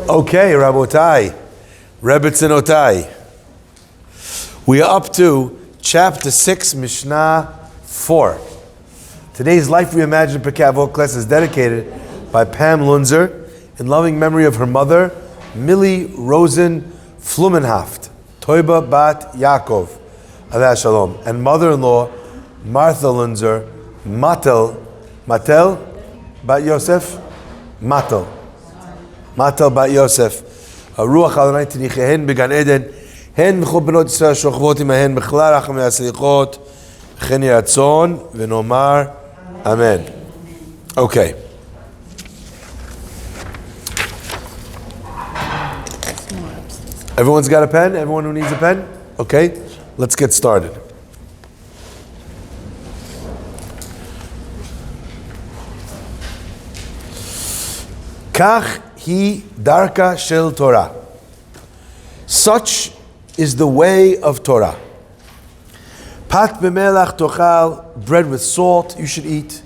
Okay, Rabotai, Rebbetzinotai. We are up to chapter 6, Mishnah 4. Today's Life ReImagined Pirke Abot class is dedicated by Pam Lunzer in loving memory of her mother, Millie Rosen Flumenhaft, Toiba Bat Yaakov, Aleh Shalom, and mother-in-law, Martha Lunzer, Matel Bat Yosef, Matel Bat Yosef, Ruach Adonai Tinichehen Began Eden, Hen B'chol Benot Yisrael Shochvot Imahen B'chlal Racham V'Aslichot Chen Yiratzon V'Nomar Amen. Okay. Everyone's got a pen? Everyone who needs a pen? Okay, let's get started. Kach hi darka shel Torah. Such is the way of Torah. Pat b'melach tochal, bread with salt you should eat.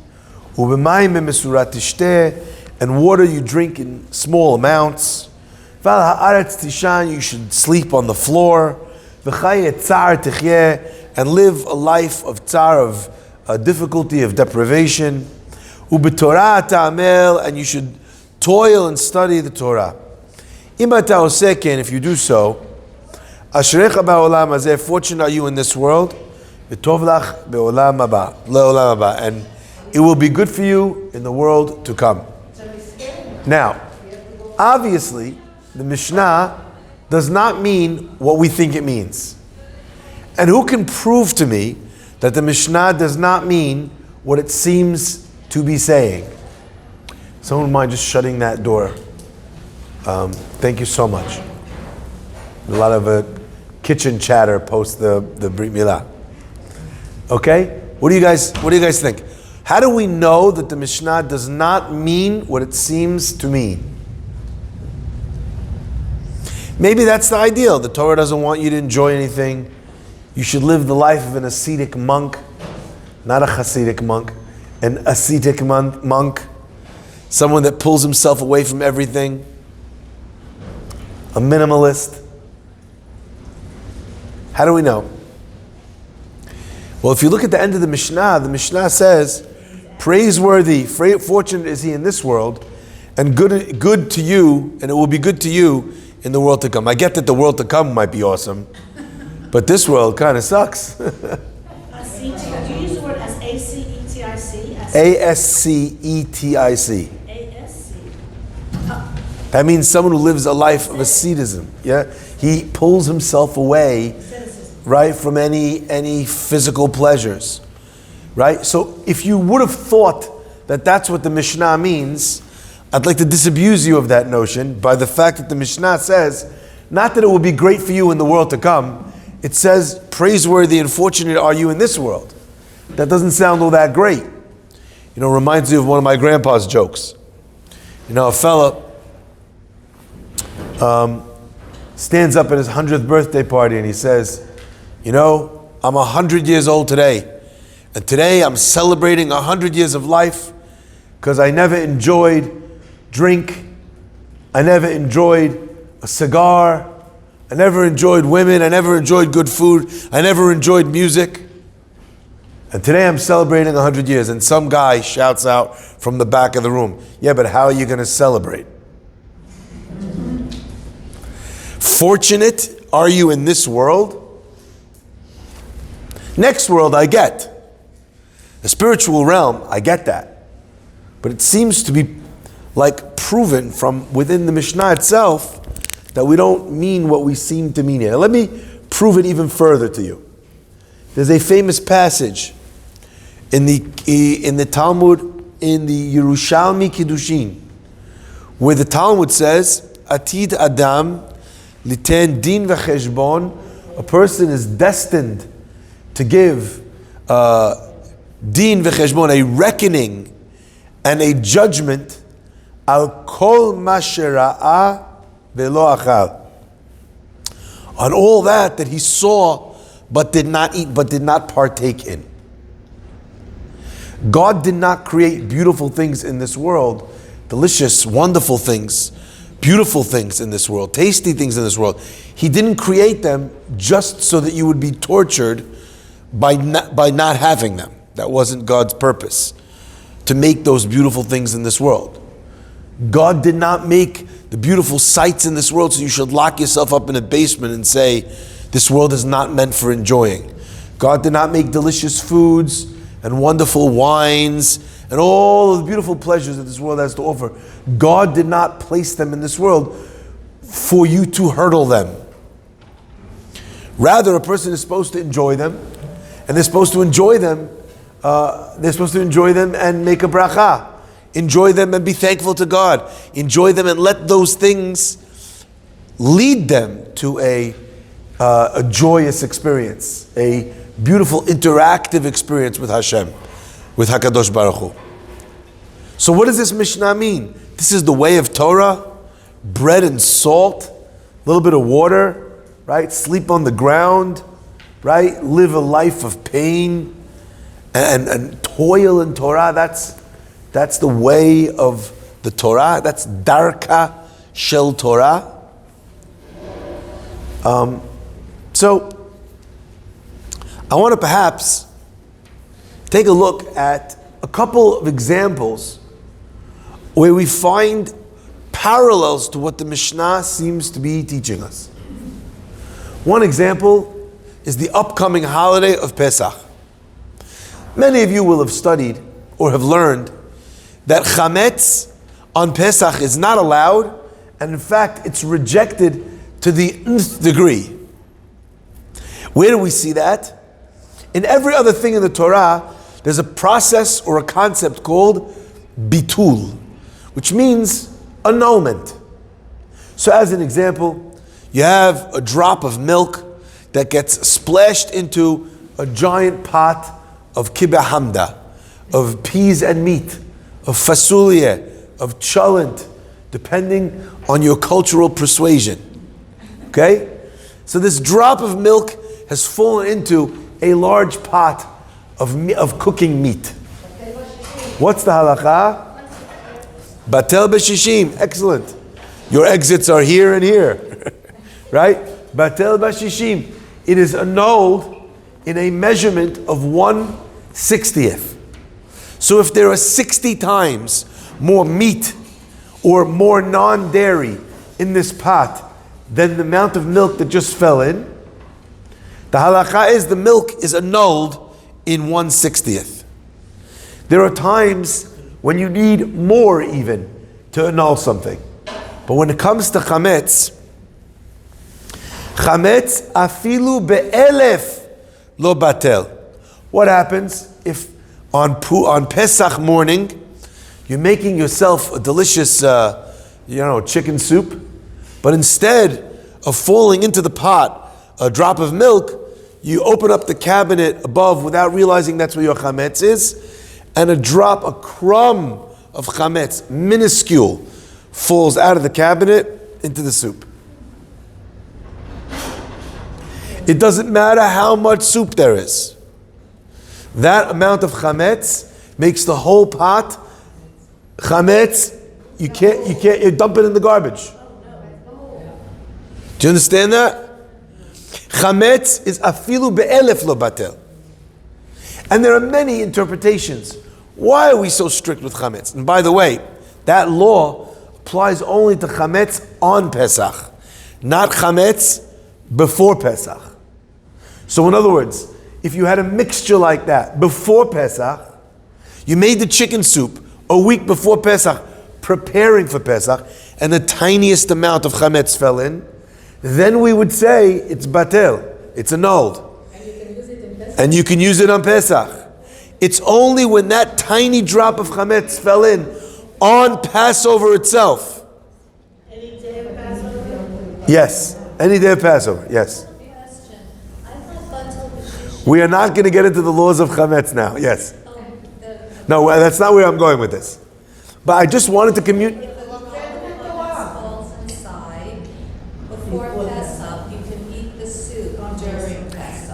U'b'mayim mesurat tishteh, and water you drink in small amounts. Val ha'aretz tishan, you should sleep on the floor. V'chaye tzar techyeh, and live a life of tzar, of difficulty, of deprivation. U'b'torah ta'amel, and you should toil and study the Torah. Im ata oseh ken, if you do so, ashrecha ba'olam hazeh, fortunate are you in this world, v'tov lach be'olam haba, le'olam haba, and it will be good for you in the world to come. Now, obviously, the Mishnah does not mean what we think it means. And who can prove to me that the Mishnah does not mean what it seems to be saying? Someone mind just shutting that door? Thank you so much. A lot of kitchen chatter post the Brit Milah. Okay, what do you guys think? How do we know that the Mishnah does not mean what it seems to mean? Maybe that's the ideal. The Torah doesn't want you to enjoy anything. You should live the life of an ascetic monk, not a Hasidic monk, an ascetic monk. Someone that pulls himself away from everything. A minimalist. How do we know? Well, if you look at the end of the Mishnah says, praiseworthy, fortunate is he in this world, and good to you, and it will be good to you in the world to come. I get that the world to come might be awesome, but this world kind of sucks. Do you use the word as A-C-E-T-I-C? A-S-C-E-T-I-C. That means someone who lives a life of asceticism. Yeah, he pulls himself away, right, from any physical pleasures, right? So if you would have thought that that's what the Mishnah means, I'd like to disabuse you of that notion by the fact that the Mishnah says, not that it will be great for you in the world to come, it says, praiseworthy and fortunate are you in this world. That doesn't sound all that great. You know, reminds me of one of my grandpa's jokes. You know, a fella stands up at his 100th birthday party and he says, you know, I'm 100 years old today. And today I'm celebrating 100 years of life because I never enjoyed drink. I never enjoyed a cigar. I never enjoyed women. I never enjoyed good food. I never enjoyed music. And today I'm celebrating 100 years. And some guy shouts out from the back of the room, yeah, but how are you going to celebrate? Fortunate are you in this world? Next world I get. The spiritual realm, I get that. But it seems to be like proven from within the Mishnah itself that we don't mean what we seem to mean here. Let me prove it even further to you. There's a famous passage in the Talmud, in the Yerushalmi Kiddushin, where the Talmud says, Atid Adam Liten din v'cheshbon, a person is destined to give din v'cheshbon, a reckoning and a judgment, al kol ma shera'a ve'lo achal, on all that he saw but did not eat, but did not partake in. God did not create beautiful things in this world delicious, wonderful things, beautiful things in this world, tasty things in this world. He didn't create them just so that you would be tortured by not having them. That wasn't God's purpose, to make those beautiful things in this world. God did not make the beautiful sights in this world so you should lock yourself up in a basement and say, this world is not meant for enjoying. God did not make delicious foods and wonderful wines and all of the beautiful pleasures that this world has to offer. God did not place them in this world for you to hurdle them. Rather, a person is supposed to enjoy them, and they're supposed to enjoy them. And make a bracha. Enjoy them and be thankful to God. Enjoy them and let those things lead them to a joyous experience, a beautiful interactive experience with Hashem, with HaKadosh Baruch Hu. So what does this Mishnah mean? This is the way of Torah, bread and salt, a little bit of water, right? Sleep on the ground, right? Live a life of pain and toil in Torah. That's the way of the Torah. That's Darka Shel Torah. So I want to perhaps take a look at a couple of examples where we find parallels to what the Mishnah seems to be teaching us. One example is the upcoming holiday of Pesach. Many of you will have studied or have learned that chametz on Pesach is not allowed, and in fact it's rejected to the nth degree. Where do we see that? In every other thing in the Torah, there's a process or a concept called bitul, which means annulment. So as an example, you have a drop of milk that gets splashed into a giant pot of kibbeh hamda, of peas and meat, of fasulia, of cholent, depending on your cultural persuasion. Okay? So this drop of milk has fallen into a large pot of cooking meat. What's the halakha? Batel b'shishim. Excellent. Your exits are here and here. Right? Batel b'shishim. It is annulled in a measurement of 1/60th. So if there are 60 times more meat or more non-dairy in this pot than the amount of milk that just fell in, the halakha is the milk is annulled in 1/60th. There are times when you need more even to annul something. But when it comes to chametz afilu be'elef lo batel. What happens if on Pesach morning you're making yourself a delicious chicken soup, but instead of falling into the pot a drop of milk, you open up the cabinet above without realizing that's where your chametz is, and a crumb of chametz, minuscule, falls out of the cabinet into the soup. It doesn't matter how much soup there is. That amount of chametz makes the whole pot chametz. You dump it in the garbage. Do you understand that? Chametz is afilu be'elef lo batel. And there are many interpretations. Why are we so strict with chametz? And by the way, that law applies only to chametz on Pesach, not chametz before Pesach. So in other words, if you had a mixture like that before Pesach, you made the chicken soup a week before Pesach, preparing for Pesach, and the tiniest amount of chametz fell in, then we would say it's batel, it's annulled. And you can use it on Pesach. It's only when that tiny drop of chametz fell in on Passover itself. Any day of Passover? Yes, any day of Passover, yes. We are not going to get into the laws of chametz now, yes. No, that's not where I'm going with this. But I just wanted to communicate.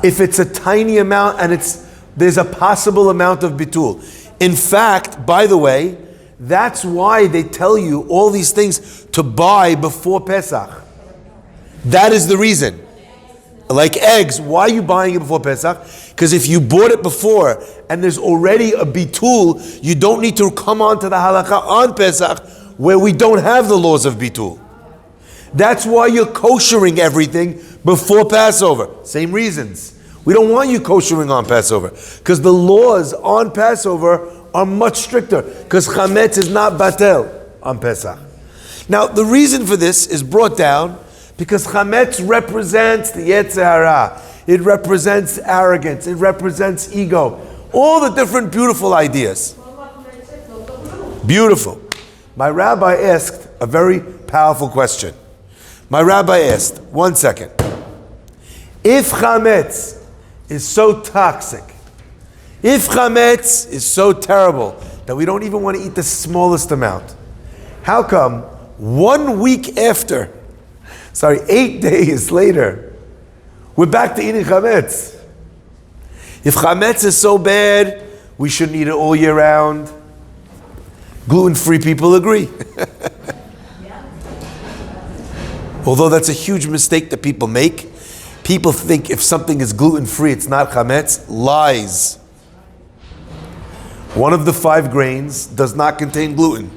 If it's a tiny amount and there's a possible amount of bitul. In fact, by the way, That's why they tell you all these things to buy before Pesach. That is the reason. Like eggs, why are you buying it before Pesach? Because if you bought it before and there's already a bitul, you don't need to come on to the halakha on Pesach where we don't have the laws of bitul. That's why you're koshering everything before Passover. Same reasons. We don't want you koshering on Passover because the laws on Passover are much stricter because chametz is not batel on Pesach. Now, the reason for this is brought down because chametz represents the Yetzer Hara. It represents arrogance. It represents ego. All the different beautiful ideas. Beautiful. My rabbi asked a very powerful question. My rabbi asked, 1 second. If chametz is so toxic, if chametz is so terrible that we don't even want to eat the smallest amount, how come 1 week after, 8 days later, we're back to eating chametz? If chametz is so bad, we shouldn't eat it all year round. Gluten-free people agree. Although that's a huge mistake that people make. People think if something is gluten-free, it's not chametz. Lies. One of the 5 grains does not contain gluten.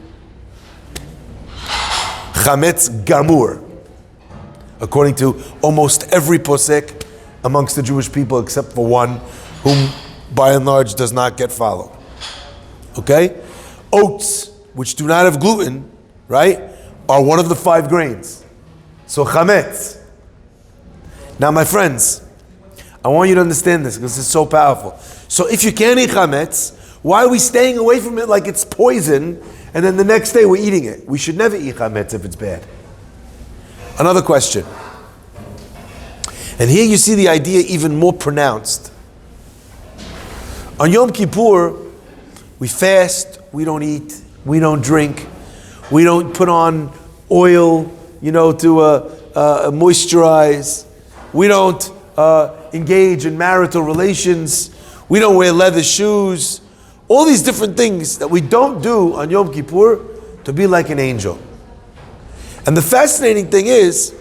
Chametz gamur. According to almost every posek amongst the Jewish people except for one, whom by and large does not get followed. Okay? Oats, which do not have gluten, right, are one of the 5 grains. So chametz. Now, my friends, I want you to understand this because it's so powerful. So if you can't eat chametz, why are we staying away from it like it's poison and then the next day we're eating it? We should never eat chametz if it's bad. Another question. And here you see the idea even more pronounced. On Yom Kippur, we fast, we don't eat, we don't drink, we don't put on oil, to moisturize. We don't engage in marital relations. We don't wear leather shoes. All these different things that we don't do on Yom Kippur to be like an angel. And the fascinating thing is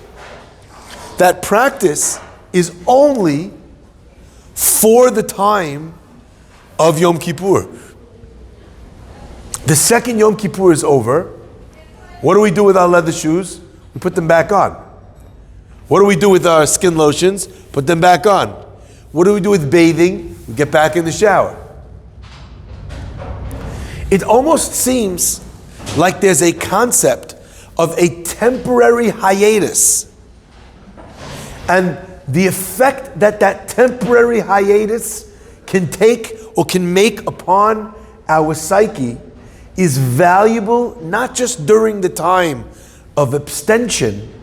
that practice is only for the time of Yom Kippur. The second Yom Kippur is over, what do we do with our leather shoes? We put them back on. What do we do with our skin lotions? Put them back on. What do we do with bathing? We get back in the shower. It almost seems like there's a concept of a temporary hiatus. And the effect that temporary hiatus can take or can make upon our psyche is valuable not just during the time of abstention,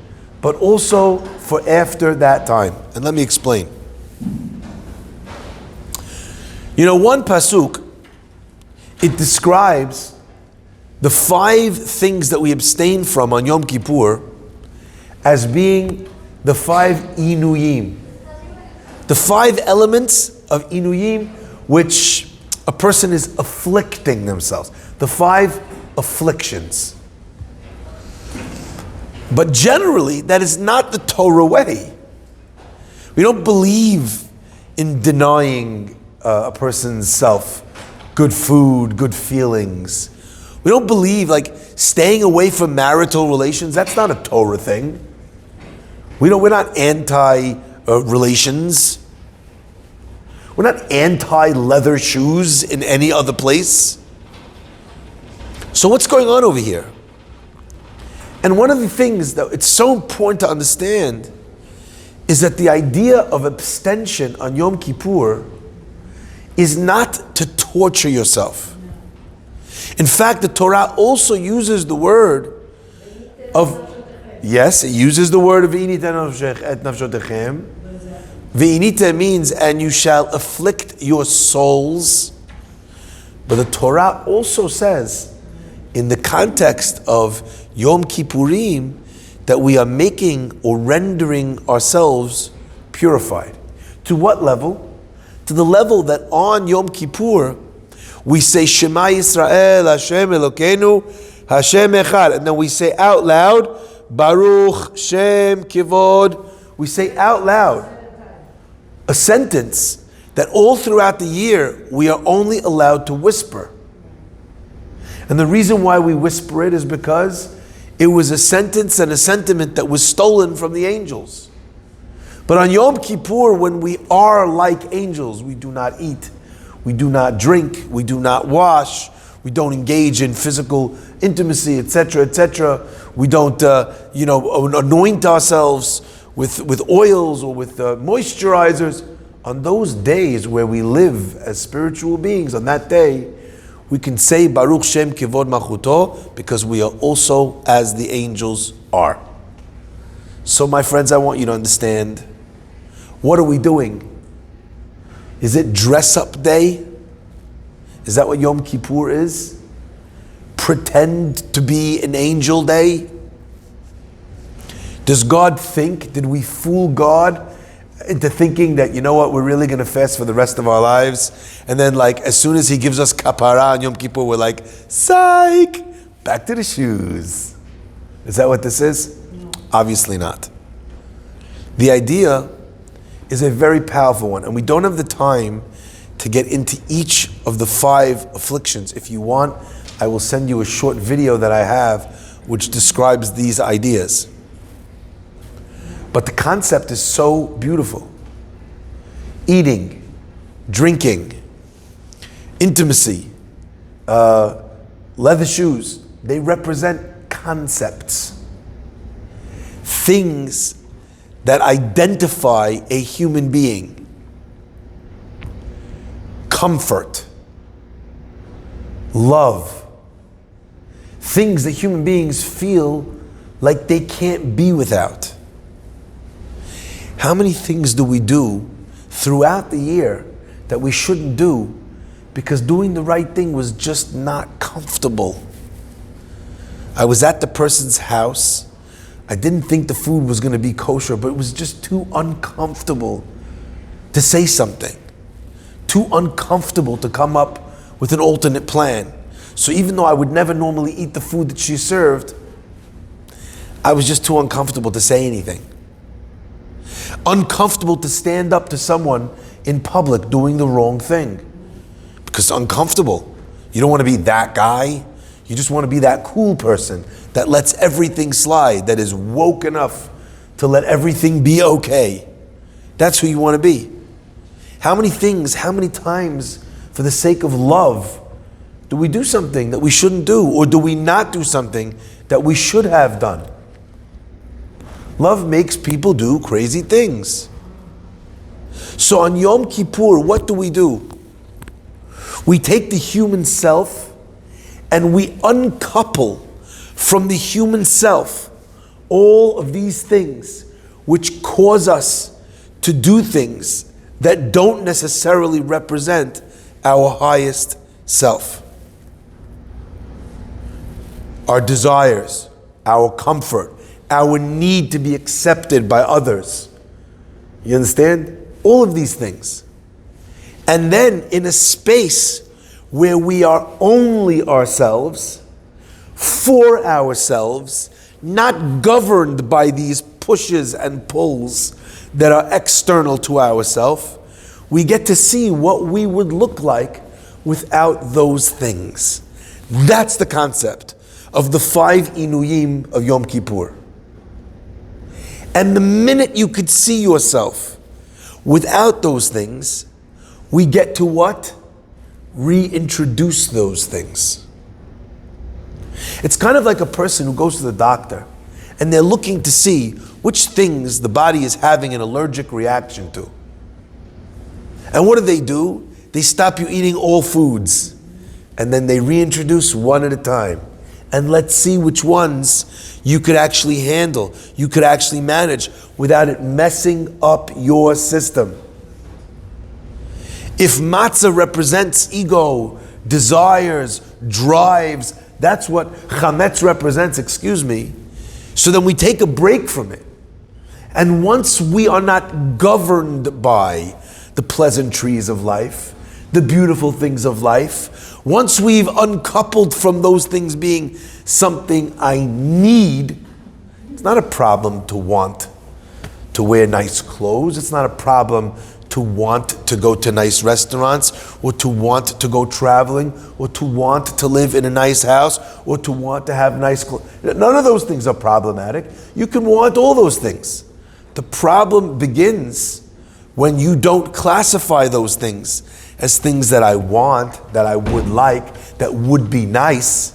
but also for after that time. And let me explain. One pasuk, it describes the 5 things that we abstain from on Yom Kippur as being the 5 inuyim. The 5 elements of inuyim which a person is afflicting themselves. The 5 afflictions. But generally, that is not the Torah way. We don't believe in denying a person's self good food, good feelings. We don't believe staying away from marital relations. That's not a Torah thing. We're not anti-relations. We're not anti-leather shoes in any other place. So what's going on over here? And one of the things that it's so important to understand is that the idea of abstention on Yom Kippur is not to torture yourself. In fact, the Torah also uses the word of, yes, it uses the word of V'inita et nafshotechem. V'inita means, and you shall afflict your souls. But the Torah also says, in the context of Yom Kippurim, that we are making or rendering ourselves purified. To what level? To the level that on Yom Kippur, We say Shema Yisrael, Hashem Elokeinu, Hashem Echad. And then we say out loud, Baruch Shem Kivod. We say out loud a sentence that all throughout the year we are only allowed to whisper. And the reason why we whisper it is because it was a sentence and a sentiment that was stolen from the angels. But on Yom Kippur, when we are like angels, we do not eat, we do not drink, we do not wash, we don't engage in physical intimacy, etc., etc. We don't, anoint ourselves with oils or with moisturizers. On those days where we live as spiritual beings, on that day, we can say Baruch Shem Kivod Malchuto because we are also as the angels are. So my friends, I want you to understand, what are we doing? Is it dress up day? Is that what Yom Kippur is? Pretend to be an angel day? Does God think, did we fool God into thinking that, you know what, we're really going to fast for the rest of our lives? And then as soon as he gives us kapara on Yom Kippur, we're like, psych, back to the shoes. Is that what this is? No. Obviously not. The idea is a very powerful one, and we don't have the time to get into each of the 5 afflictions. If you want, I will send you a short video that I have which describes these ideas. But the concept is so beautiful. Eating, drinking, intimacy, leather shoes, they represent concepts. Things that identify a human being. Comfort, love, things that human beings feel like they can't be without. How many things do we do throughout the year that we shouldn't do because doing the right thing was just not comfortable? I was at the person's house. I didn't think the food was going to be kosher, but it was just too uncomfortable to say something. Too uncomfortable to come up with an alternate plan. So even though I would never normally eat the food that she served, I was just too uncomfortable to say anything. Uncomfortable to stand up to someone in public doing the wrong thing. Because uncomfortable. You don't want to be that guy. You just want to be that cool person that lets everything slide, that is woke enough to let everything be okay. That's who you want to be. How many things, how many times, for the sake of love, do we do something that we shouldn't do? Or do we not do something that we should have done? Love makes people do crazy things. So on Yom Kippur, what do? We take the human self and we uncouple from the human self all of these things which cause us to do things that don't necessarily represent our highest self. Our desires, our comfort, our need to be accepted by others. You understand? All of these things. And then in a space where we are only ourselves, for ourselves, not governed by these pushes and pulls that are external to ourselves, we get to see what we would look like without those things. That's the concept of the 5 Inuyim of Yom Kippur. And the minute you could see yourself without those things, we get to what? Reintroduce those things. It's kind of like a person who goes to the doctor and they're looking to see which things the body is having an allergic reaction to. And what do? They stop you eating all foods and then they reintroduce one at a time. And let's see which ones you could actually handle, you could actually manage without it messing up your system. If matzah represents ego, desires, drives, that's what chametz represents, so then we take a break from it. And once we are not governed by the pleasantries of life, the beautiful things of life, once we've uncoupled from those things being something I need, it's not a problem to want to wear nice clothes. It's not a problem to want to go to nice restaurants, or to want to go traveling, or to want to live in a nice house, or to want to have nice clothes. None of those things are problematic. You can want all those things. The problem begins when you don't classify those things as things that I want, that I would like, that would be nice.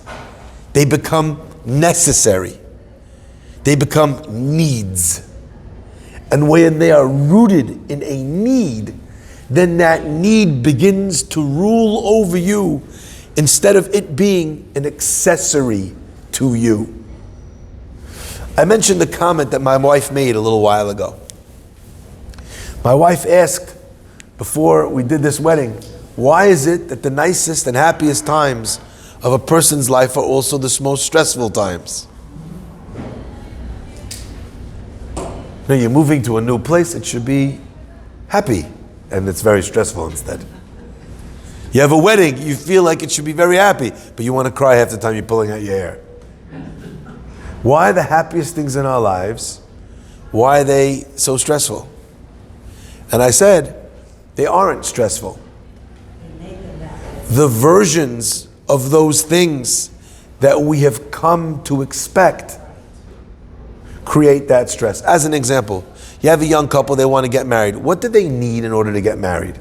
They become necessary. They become needs. And when they are rooted in a need, then that need begins to rule over you instead of it being an accessory to you. I mentioned the comment that my wife made a little while ago. My wife asked, before we did this wedding, why is it that the nicest and happiest times of a person's life are also the most stressful times? Now you're moving to a new place, it should be happy, and it's very stressful instead. You have a wedding, you feel like it should be very happy, but you want to cry half the time you're pulling out your hair. Why are the happiest things in our lives, why are they so stressful? And I said, they aren't stressful. The versions of those things that we have come to expect create that stress. As an example, you have a young couple, they want to get married. What do they need in order to get married?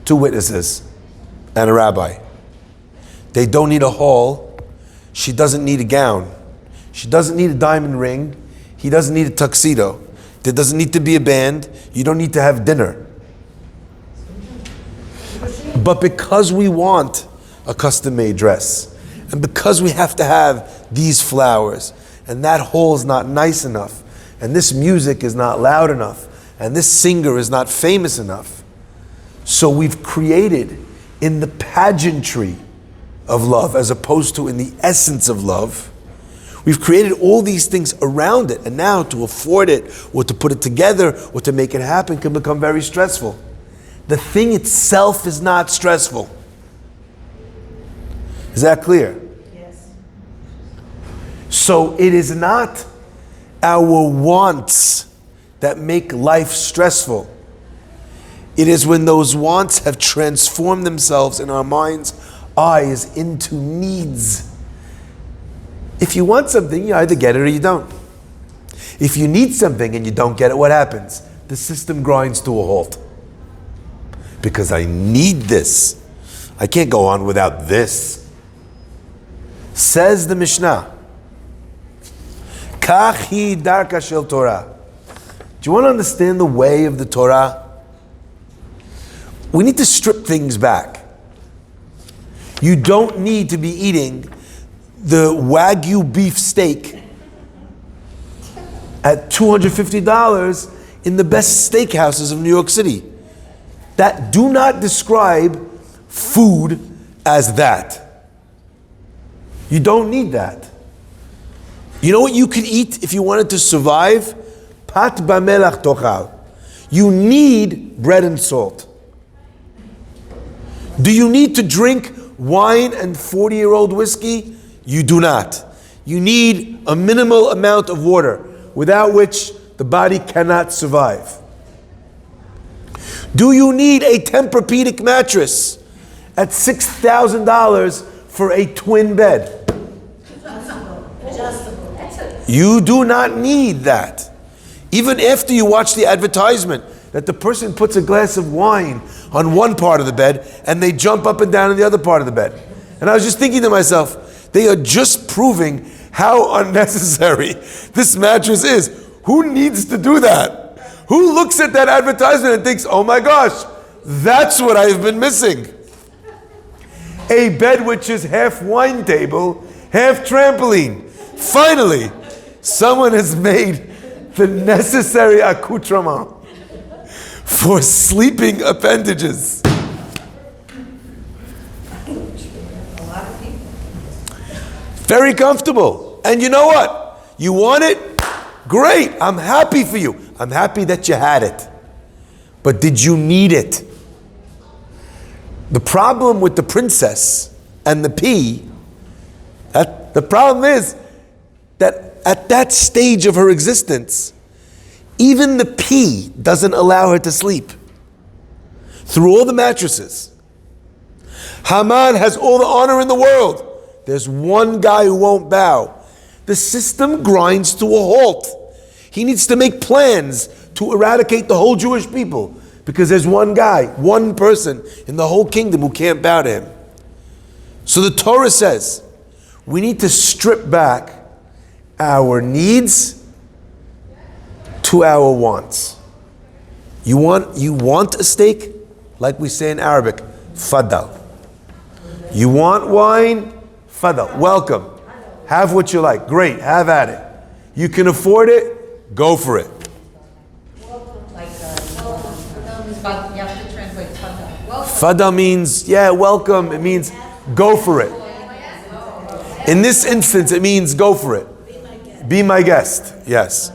2 witnesses and a rabbi. They don't need a hall. She doesn't need a gown. She doesn't need a diamond ring. He doesn't need a tuxedo. There doesn't need to be a band. You don't need to have dinner. But because we want a custom-made dress, and because we have to have these flowers, and that hall is not nice enough, and this music is not loud enough, and this singer is not famous enough, so we've created in the pageantry of love, as opposed to in the essence of love, we've created all these things around it, and now to afford it, or to put it together, or to make it happen can become very stressful. The thing itself is not stressful. Is that clear? Yes. So it is not our wants that make life stressful. It is when those wants have transformed themselves in our mind's eyes into needs. If you want something, you either get it or you don't. If you need something and you don't get it, what happens? The system grinds to a halt. Because I need this. I can't go on without this. Says the Mishnah, Kach hi darka shel Torah. Do you want to understand the way of the Torah? We need to strip things back. You don't need to be eating the Wagyu beef steak at $250 in the best steakhouses of New York City. That do not describe food as that. You don't need that. You know what you could eat if you wanted to survive? Pat b'melach tochal. You need bread and salt. Do you need to drink wine and 40-year-old whiskey? You do not. You need a minimal amount of water, without which the body cannot survive. Do you need a Tempur-Pedic mattress at $6,000 for a twin bed? You do not need that. Even after you watch the advertisement that the person puts a glass of wine on one part of the bed and they jump up and down in the other part of the bed. And I was just thinking to myself, they are just proving how unnecessary this mattress is. Who needs to do that? Who looks at that advertisement and thinks, oh my gosh, that's what I've been missing? A bed which is half wine table, half trampoline. Finally, someone has made the necessary accoutrement for sleeping appendages. Very comfortable. And you know what? You want it? Great. I'm happy for you. I'm happy that you had it. But did you need it? The problem with the princess and the pea, the problem is that at that stage of her existence, even the pea doesn't allow her to sleep. Through all the mattresses. Haman has all the honor in the world. There's one guy who won't bow. The system grinds to a halt. He needs to make plans to eradicate the whole Jewish people because there's one guy, one person in the whole kingdom who can't bow to him. So the Torah says, we need to strip back our needs to our wants. You want a steak? Like we say in Arabic, fadal. You want wine? Fadal. Welcome. Have what you like. Great. Have at it. You can afford it? Go for it. Fadal means, welcome. It means go for it. In this instance, it means go for it. Be my guest. Yes.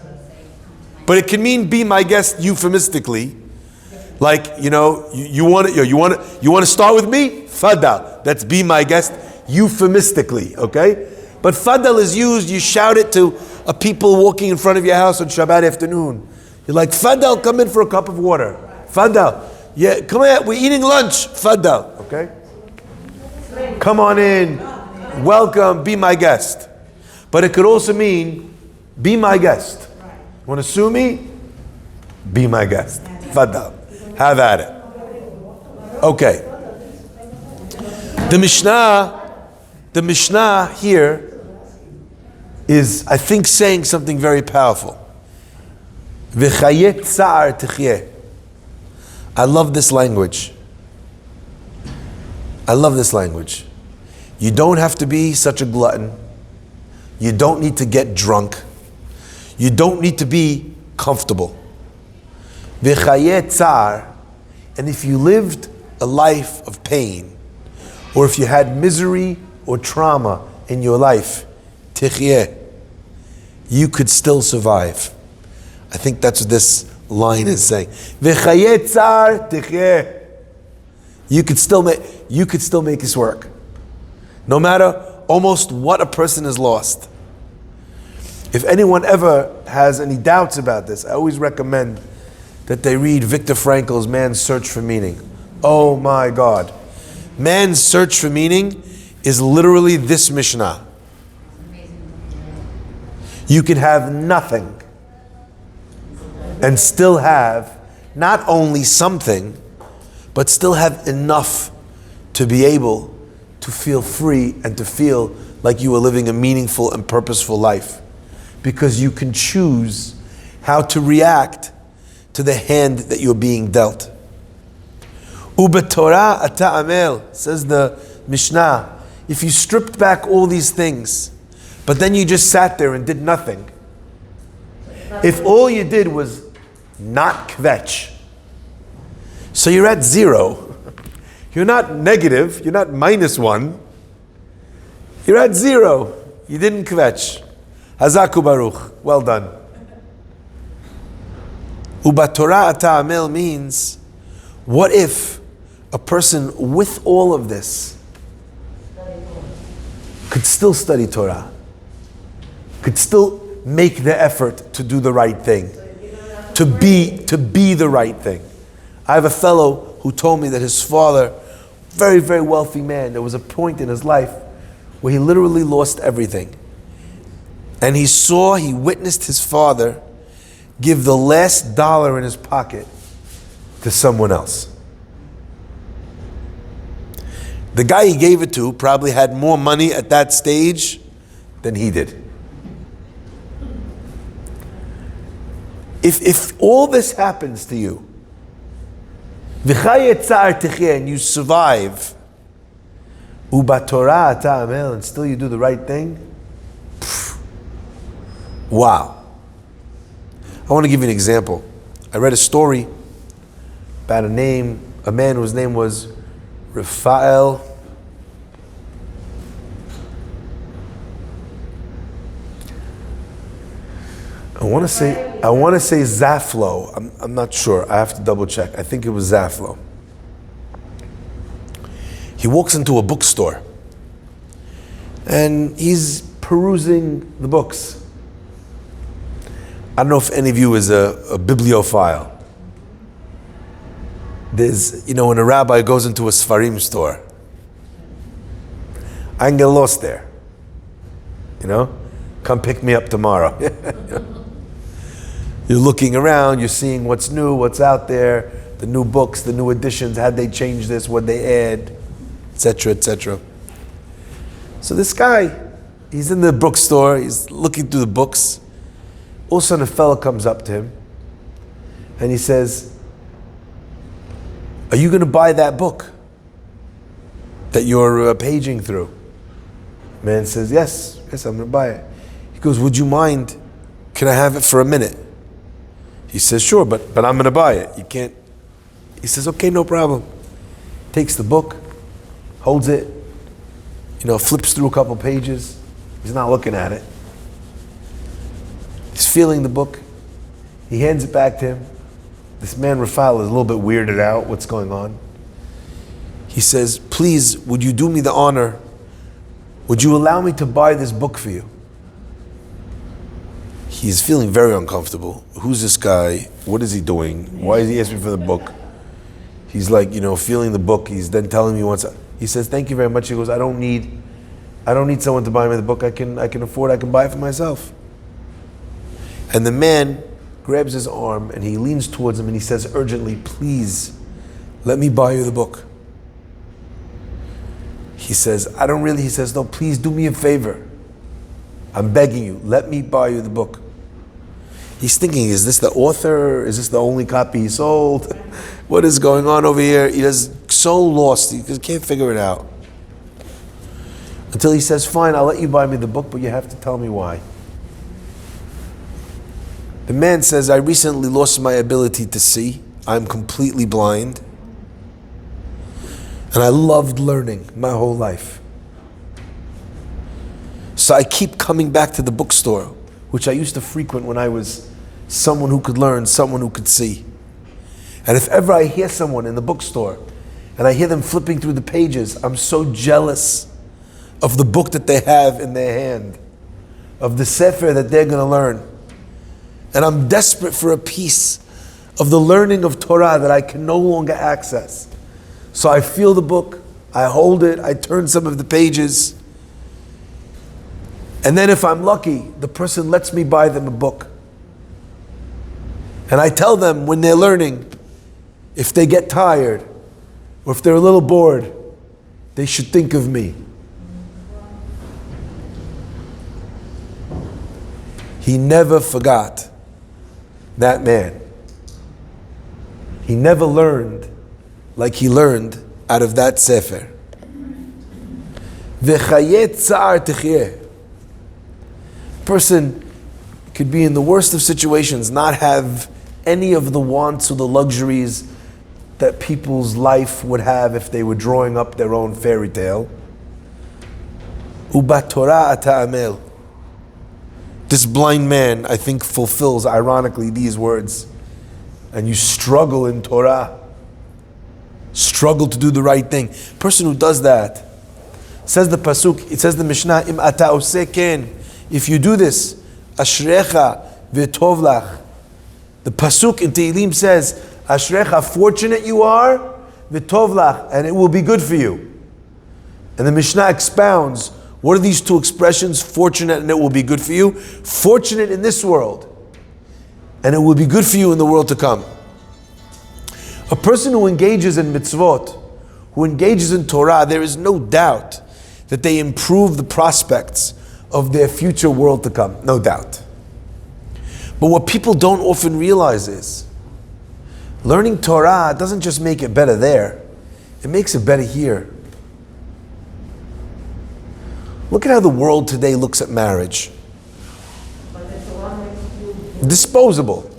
But it can mean be my guest euphemistically. Like, you want to start with me? Fadal. That's be my guest euphemistically, okay? But fadal is used, you shout it to a people walking in front of your house on Shabbat afternoon. You're like, Fadal, come in for a cup of water. Fadal. Yeah, come here, we're eating lunch. Fadal, okay? Come on in. Welcome, be my guest. But it could also mean, be my guest. Want to sue me? Be my guest. Fadal. Have at it. Okay. The Mishnah here is, I think, saying something very powerful. V'chayet tsa'ar techyeh. I love this language. You don't have to be such a glutton. You don't need to get drunk. You don't need to be comfortable. V'chayet tsa'ar. And if you lived a life of pain, or if you had misery or trauma in your life, techyeh, you could still survive. I think that's what this line is saying. V'chayet tsa'ar techyeh. You could still make this work. No matter almost what a person has lost. If anyone ever has any doubts about this, I always recommend that they read Viktor Frankl's Man's Search for Meaning. Oh my God. Man's Search for Meaning is literally this Mishnah. You can have nothing and still have not only something, but still have enough to be able to feel free and to feel like you are living a meaningful and purposeful life. Because you can choose how to react to the hand that you're being dealt. Ubetorah ata amel, says the Mishnah, if you stripped back all these things, but then you just sat there and did nothing, if all you did was not kvetch, so you're at zero, you're not negative, you're not -1, you're at zero, you didn't kvetch. Hazaku Baruch, well done. Ubatorah ata amel means, what if a person with all of this could still study Torah, could still make the effort to do the right thing, to be the right thing. I have a fellow who told me that his father, very, very wealthy man, there was a point in his life where he literally lost everything. And he witnessed his father give the last dollar in his pocket to someone else. The guy he gave it to probably had more money at that stage than he did. If all this happens to you, and you survive, ubatorah ata amel, and still you do the right thing, wow. I want to give you an example. I read a story about a man whose name was Raphael. I want to say Zaflo. I'm not sure. I have to double check. I think it was Zaflo. He walks into a bookstore and he's perusing the books. I don't know if any of you is a bibliophile. There's, when a rabbi goes into a Sfarim store, I can get lost there. Come pick me up tomorrow. You're looking around, you're seeing what's new, what's out there, the new books, the new editions, had they changed this, what they add, etc., etc. So this guy, he's in the bookstore, he's looking through the books. All of a sudden a fella comes up to him and he says, "Are you going to buy that book that you're paging through?" Man says, yes, I'm going to buy it. He goes, "Would you mind, can I have it for a minute?" He says, "Sure, but I'm going to buy it. You can't." He says, "Okay, no problem." Takes the book, holds it, flips through a couple pages. He's not looking at it. He's feeling the book. He hands it back to him. This man, Raphael, is a little bit weirded out. What's going on? He says, "Please, would you do me the honor? Would you allow me to buy this book for you?" He's feeling very uncomfortable. Who's this guy? What is he doing? Why is he asking for the book? He's like, feeling the book. He's then telling me once. He says, "Thank you very much." He goes, I don't need someone to buy me the book. I can afford, I can buy it for myself. And the man grabs his arm and he leans towards him and he says urgently, "Please, let me buy you the book." He says, he says, "No, please do me a favor. I'm begging you, let me buy you the book." He's thinking, is this the author? Is this the only copy he sold? What is going on over here? He is so lost, he can't figure it out. Until he says, "Fine, I'll let you buy me the book, but you have to tell me why." The man says, "I recently lost my ability to see. I'm completely blind. And I loved learning my whole life. So I keep coming back to the bookstore, which I used to frequent when I was someone who could learn, someone who could see. And if ever I hear someone in the bookstore and I hear them flipping through the pages, I'm so jealous of the book that they have in their hand, of the sefer that they're going to learn. And I'm desperate for a piece of the learning of Torah that I can no longer access. So I feel the book, I hold it, I turn some of the pages, and then if I'm lucky, the person lets me buy them a book. And I tell them when they're learning, if they get tired, or if they're a little bored, they should think of me." He never forgot that man. He never learned like he learned out of that sefer. V'chayet tsa'ar techyeh. Person could be in the worst of situations, not have any of the wants or the luxuries that people's life would have if they were drawing up their own fairy tale. Ubatorah ata'amel. This blind man, I think, fulfills, ironically, these words. And you struggle in Torah. Struggle to do the right thing. Person who does that, says the pasuk, it says the Mishnah, Im ata oseh ken, if you do this, ashrecha v'tov lach. The pasuk in Tehillim says, ashrecha, fortunate you are, v'tov lach, and it will be good for you. And the Mishnah expounds, what are these two expressions? Fortunate and it will be good for you. Fortunate in this world, and it will be good for you in the world to come. A person who engages in mitzvot, who engages in Torah, there is no doubt that they improve the prospects of their future world to come. No doubt. But what people don't often realize is, learning Torah doesn't just make it better there, it makes it better here. Look at how the world today looks at marriage. Disposable.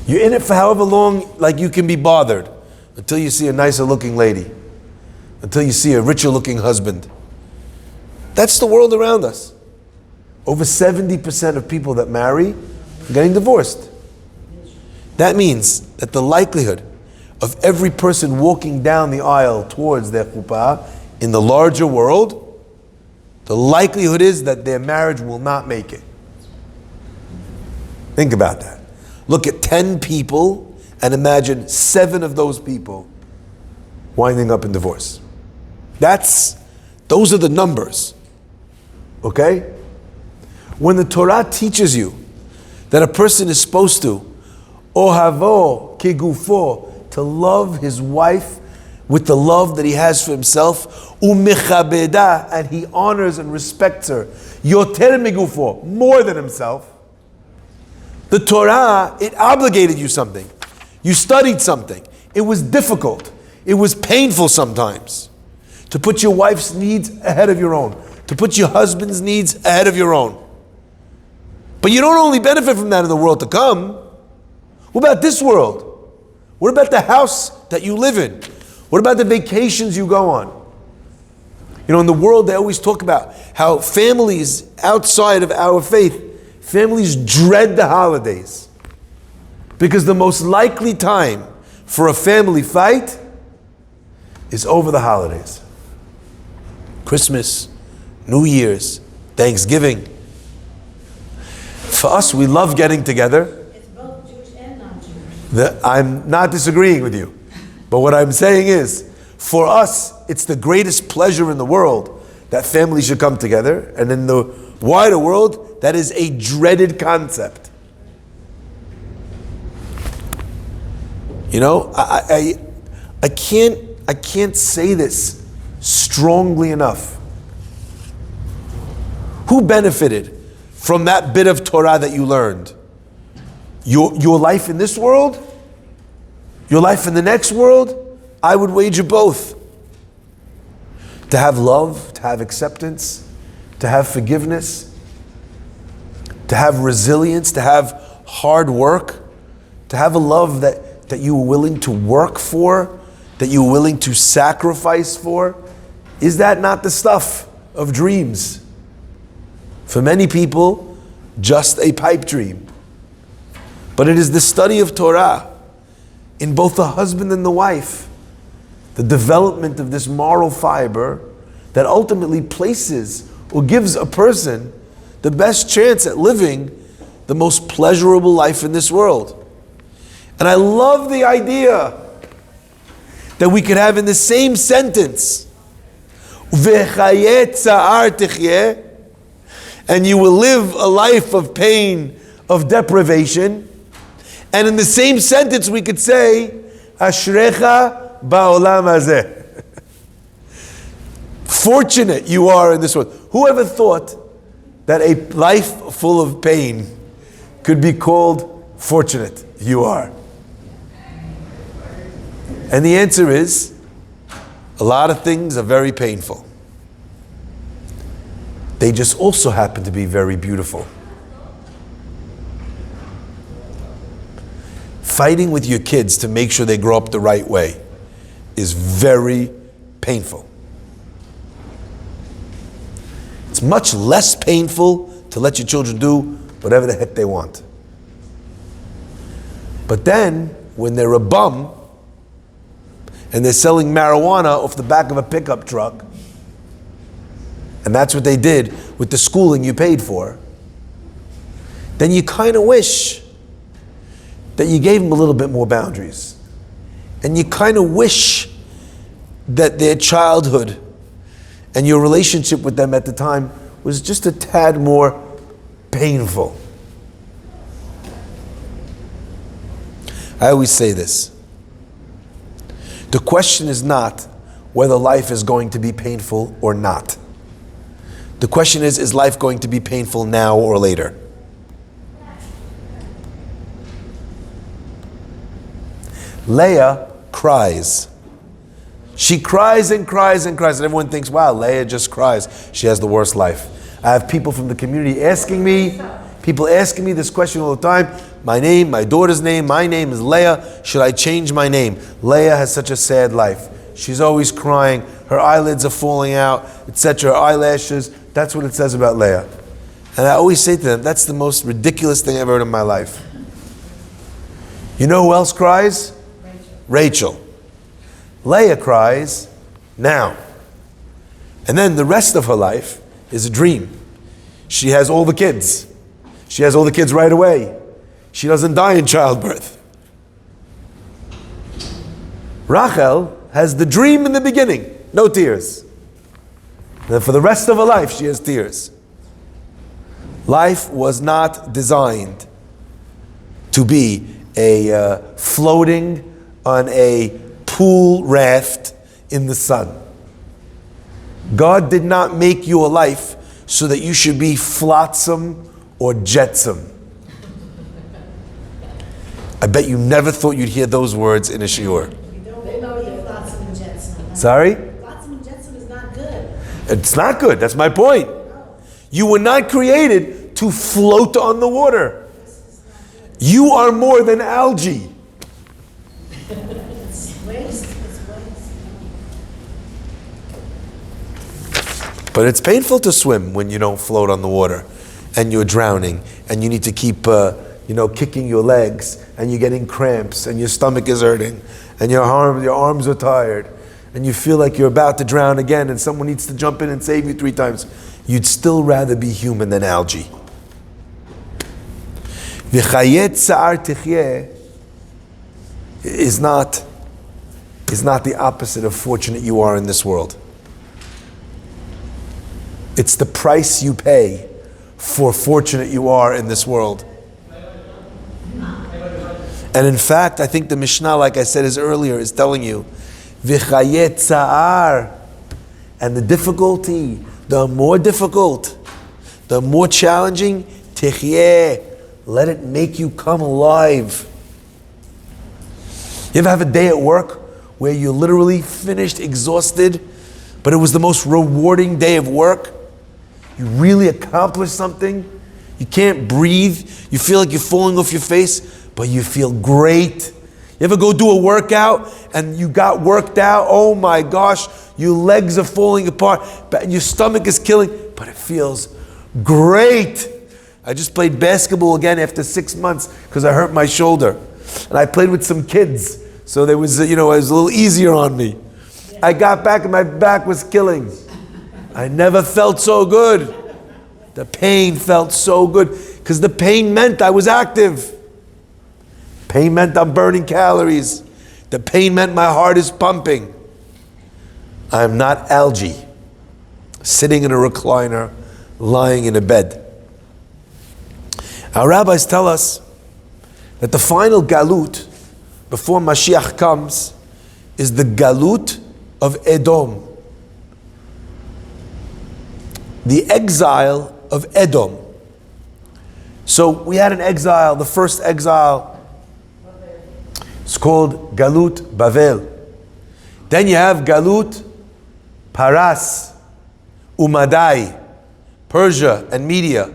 You're in it for however long, like you can be bothered, until you see a nicer looking lady, until you see a richer looking husband. That's the world around us. Over 70% of people that marry are getting divorced. That means that the likelihood of every person walking down the aisle towards their chuppah in the larger world, the likelihood is that their marriage will not make it. Think about that. Look at 10 people and imagine 7 of those people winding up in divorce. Those are the numbers. Okay? When the Torah teaches you that a person is supposed to ohavo kegufo, to love his wife with the love that he has for himself, umechabeda, and he honors and respects her, yoter megufo, more than himself. The Torah, it obligated you something. You studied something. It was difficult. It was painful sometimes to put your wife's needs ahead of your own, to put your husband's needs ahead of your own. But you don't only benefit from that in the world to come. What about this world? What about the house that you live in? What about the vacations you go on? You know, in the world they always talk about how families outside of our faith, families dread the holidays. Because the most likely time for a family fight is over the holidays. Christmas, New Year's, Thanksgiving. For us, we love getting together. It's both Jewish and non-Jewish. I'm not disagreeing with you. But what I'm saying is, for us, it's the greatest pleasure in the world that families should come together. And in the wider world, that is a dreaded concept. You know, I can't say this strongly enough. Who benefited from that bit of Torah that you learned? Your life in this world? Your life in the next world? I would wager both. To have love, to have acceptance, to have forgiveness, to have resilience, to have hard work, to have a love that you were willing to work for, that you were willing to sacrifice for. Is that not the stuff of dreams? For many people, just a pipe dream. But it is the study of Torah in both the husband and the wife, the development of this moral fiber that ultimately places or gives a person the best chance at living the most pleasurable life in this world. And I love the idea that we could have in the same sentence, V'chayeh tza'ar tichyeh, and you will live a life of pain, of deprivation. And in the same sentence we could say, Ashrecha ba'olam hazeh. Fortunate you are in this world. Whoever thought that a life full of pain could be called fortunate? You are. And the answer is, a lot of things are very painful. They just also happen to be very beautiful. Fighting with your kids to make sure they grow up the right way is very painful. It's much less painful to let your children do whatever the heck they want. But then, when they're a bum, and they're selling marijuana off the back of a pickup truck, and that's what they did with the schooling you paid for, then you kind of wish that you gave them a little bit more boundaries. And you kind of wish that their childhood and your relationship with them at the time was just a tad more painful. I always say this. The question is not whether life is going to be painful or not. The question is life going to be painful now or later? Leah cries. She cries and cries and cries, and everyone thinks, wow, Leah just cries. She has the worst life. I have people from the community asking me this question all the time. My name, my daughter's name, my name is Leah. Should I change my name? Leah has such a sad life. She's always crying. Her eyelids are falling out, etc. Her eyelashes. That's what it says about Leah. And I always say to them, that's the most ridiculous thing I've ever heard in my life. You know who else cries? Rachel. Leah cries, now. And then the rest of her life is a dream. She has all the kids. She has all the kids right away. She doesn't die in childbirth. Rachel has the dream in the beginning, no tears. Then for the rest of her life, she has tears. Life was not designed to be a floating on a pool raft in the sun. God did not make you a life so that you should be flotsam or jetsam. I bet you never thought you'd hear those words in a shiur. They know you're flotsam and jetsam. Sorry? Flotsam and jetsam is not good. It's not good, that's my point. You were not created to float on the water. You are more than algae. It's waste. It's waste. But it's painful to swim when you don't float on the water and you're drowning and you need to keep kicking your legs and you're getting cramps and your stomach is hurting and your arms are tired and you feel like you're about to drown again and someone needs to jump in and save you 3 times. You'd still rather be human than algae. V'chayet sa'ar tichyeh is not the opposite of fortunate you are in this world. It's the price you pay for fortunate you are in this world. And in fact, I think the Mishnah, like I said earlier, is telling you, v'chayet sa'ar, and the difficulty, the more difficult, the more challenging, tichyeh, let it make you come alive. You ever have a day at work where you literally finished exhausted, but it was the most rewarding day of work? You really accomplished something. You can't breathe. You feel like you're falling off your face, but you feel great. You ever go do a workout and you got worked out? Oh my gosh, your legs are falling apart, but your stomach is killing, but it feels great. I just played basketball again after 6 months because I hurt my shoulder. And I played with some kids, so there was, it was a little easier on me. I got back and my back was killing. I never felt so good. The pain felt so good because the pain meant I was active. Pain meant I'm burning calories. The pain meant my heart is pumping. I'm not algae, sitting in a recliner, lying in a bed. Our rabbis tell us that the final galut before Mashiach comes is the galut of Edom. The exile of Edom. So we had an exile, the first exile. It's called Galut Bavel. Then you have Galut Paras, Umadai, Persia and Media.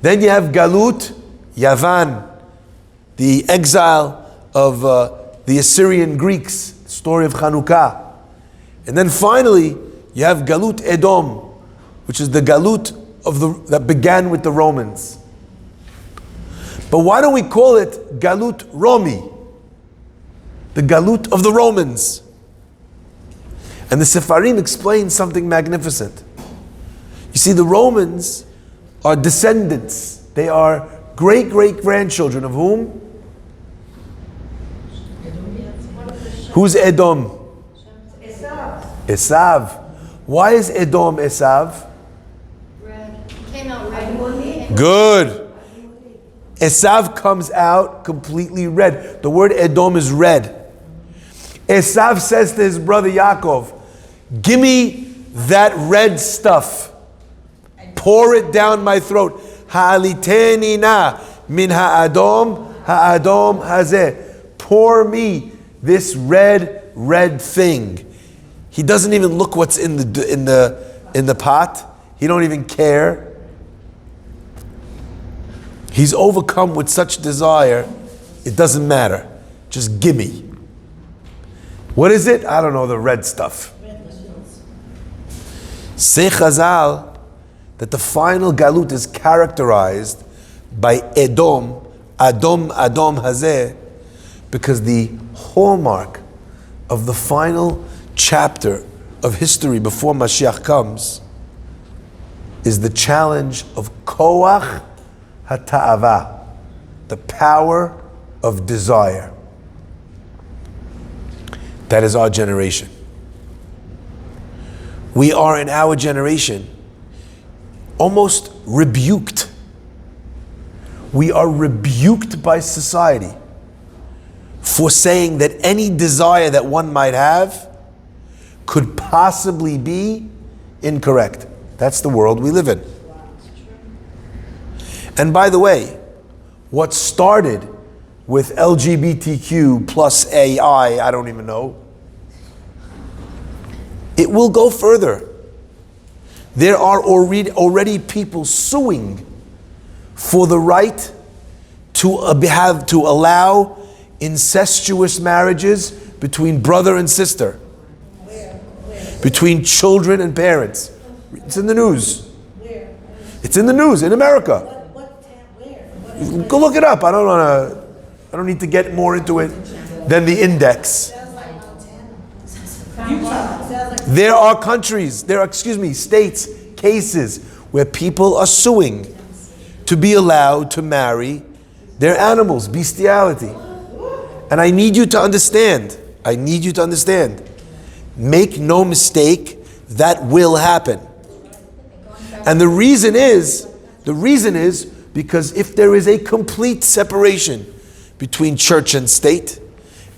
Then you have Galut Yavan, the exile of the Assyrian Greeks, the story of Chanukah. And then finally, you have Galut Edom, which is the Galut that began with the Romans. But why don't we call it Galut Romi? The Galut of the Romans. And the Sepharim explain something magnificent. You see, the Romans are descendants. They are great-great-grandchildren of whom? Who's Edom? Esav. Why is Edom Esav? Good. Esav comes out completely red. The word Edom is red. Esav says to his brother Yaakov, give me that red stuff. Pour it down my throat. Ha'aliteni na min ha'adom hazeh. Pour me this red thing. He doesn't even look what's in the pot. He don't even care. He's overcome with such desire, it doesn't matter. Just give me. What is it? I don't know, the red stuff. Say Chazal that the final galut is characterized by Edom, Adom Hazeh, Because the hallmark of the final chapter of history before Mashiach comes is the challenge of koach hata'ava, the power of desire. That is our generation. We are in our generation almost rebuked. We are rebuked by society for saying that any desire that one might have could possibly be incorrect. That's the world we live in. And by the way, what started with LGBTQ plus AI, I don't even know, it will go further. There are already people suing for the right to allow incestuous marriages between brother and sister, between children and parents. It's in the news. It's in the news in America. Go look it up. I don't need to get more into it than the index. There are states, cases where people are suing to be allowed to marry their animals, bestiality. And I need you to understand, make no mistake, that will happen. And the reason is because if there is a complete separation between church and state,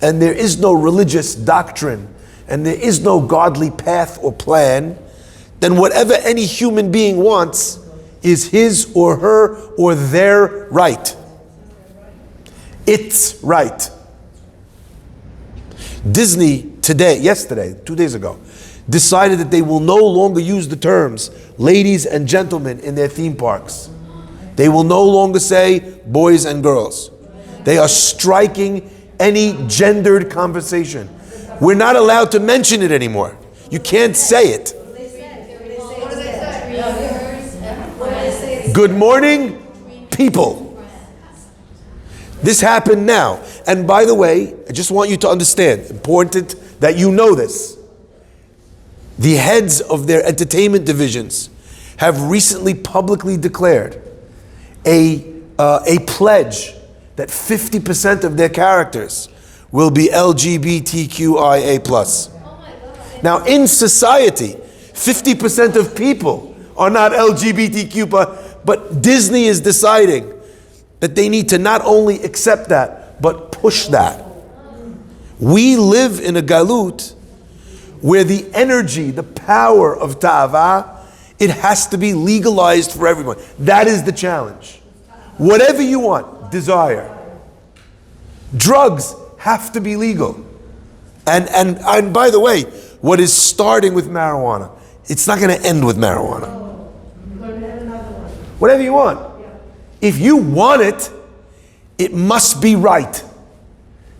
and there is no religious doctrine, and there is no godly path or plan, then whatever any human being wants is his or her or their right. It's right. Disney yesterday, 2 days ago, decided that they will no longer use the terms ladies and gentlemen in their theme parks. They will no longer say boys and girls. They are striking any gendered conversation. We're not allowed to mention it anymore. You can't say it. Good morning, people. This happened now. And by the way, I just want you to understand, important that you know this. The heads of their entertainment divisions have recently publicly declared a pledge that 50% of their characters will be LGBTQIA+. Now in society, 50% of people are not LGBTQ+, but Disney is deciding that they need to not only accept that, but push that. We live in a galut where the energy, the power of ta'ava, it has to be legalized for everyone. That is the challenge. Whatever you want, desire. Drugs have to be legal. And by the way, what is starting with marijuana, it's not going to end with marijuana. Whatever you want. If you want it, it must be right.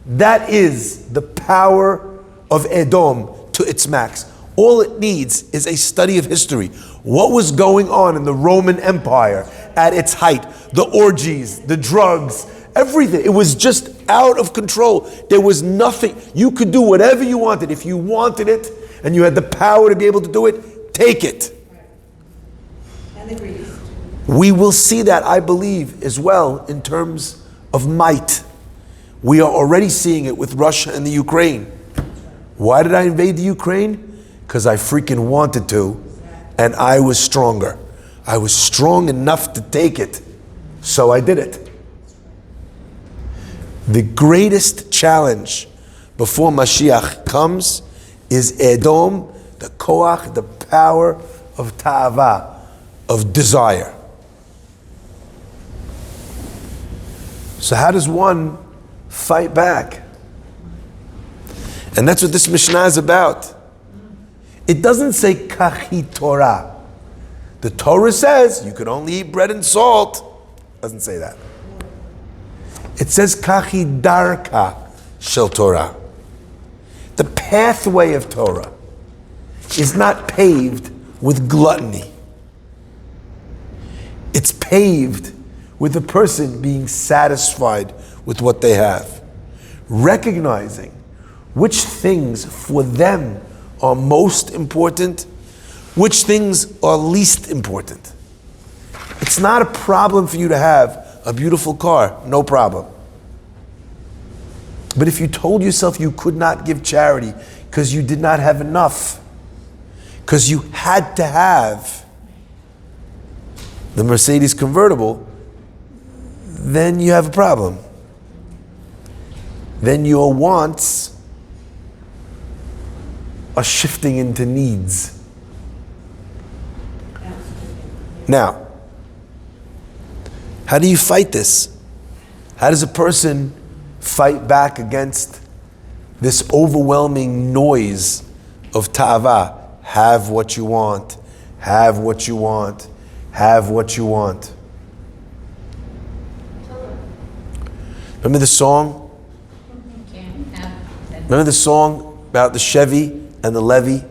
That is the power of Edom to its max. All it needs is a study of history. What was going on in the Roman Empire at its height? The orgies, the drugs, everything. It was just out of control. There was nothing. You could do whatever you wanted. If you wanted it and you had the power to be able to do it, take it. And the grease. We will see that, I believe, as well in terms of might. We are already seeing it with Russia and the Ukraine. Why did I invade the Ukraine? Because I freaking wanted to, and I was stronger. I was strong enough to take it, so I did it. The greatest challenge before Mashiach comes is Edom, the koach, the power of ta'ava, of desire. So how does one fight back? And that's what this Mishnah is about. It doesn't say kachi Torah. The Torah says you can only eat bread and salt. It doesn't say that. It says kachi darka shel Torah. The pathway of Torah is not paved with gluttony. It's paved with a person being satisfied with what they have. recognizing which things for them are most important, which things are least important. It's not a problem for you to have a beautiful car, no problem. But if you told yourself you could not give charity because you did not have enough, because you had to have the Mercedes convertible, then you have a problem. Then your wants are shifting into needs. Now, how do you fight this? How does a person fight back against this overwhelming noise of ta'ava? Have what you want, have what you want, have what you want. Remember the song? Remember the song about the Chevy and the Levy?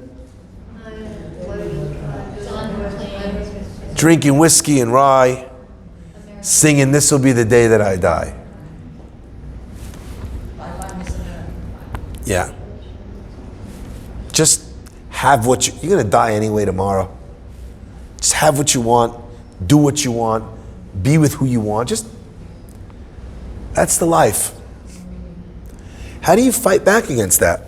Drinking whiskey and rye, singing, "This will be the day that I die." Yeah. Just have what you're going to die anyway tomorrow. Just have what you want, do what you want, be with who you want. That's the life. How do you fight back against that?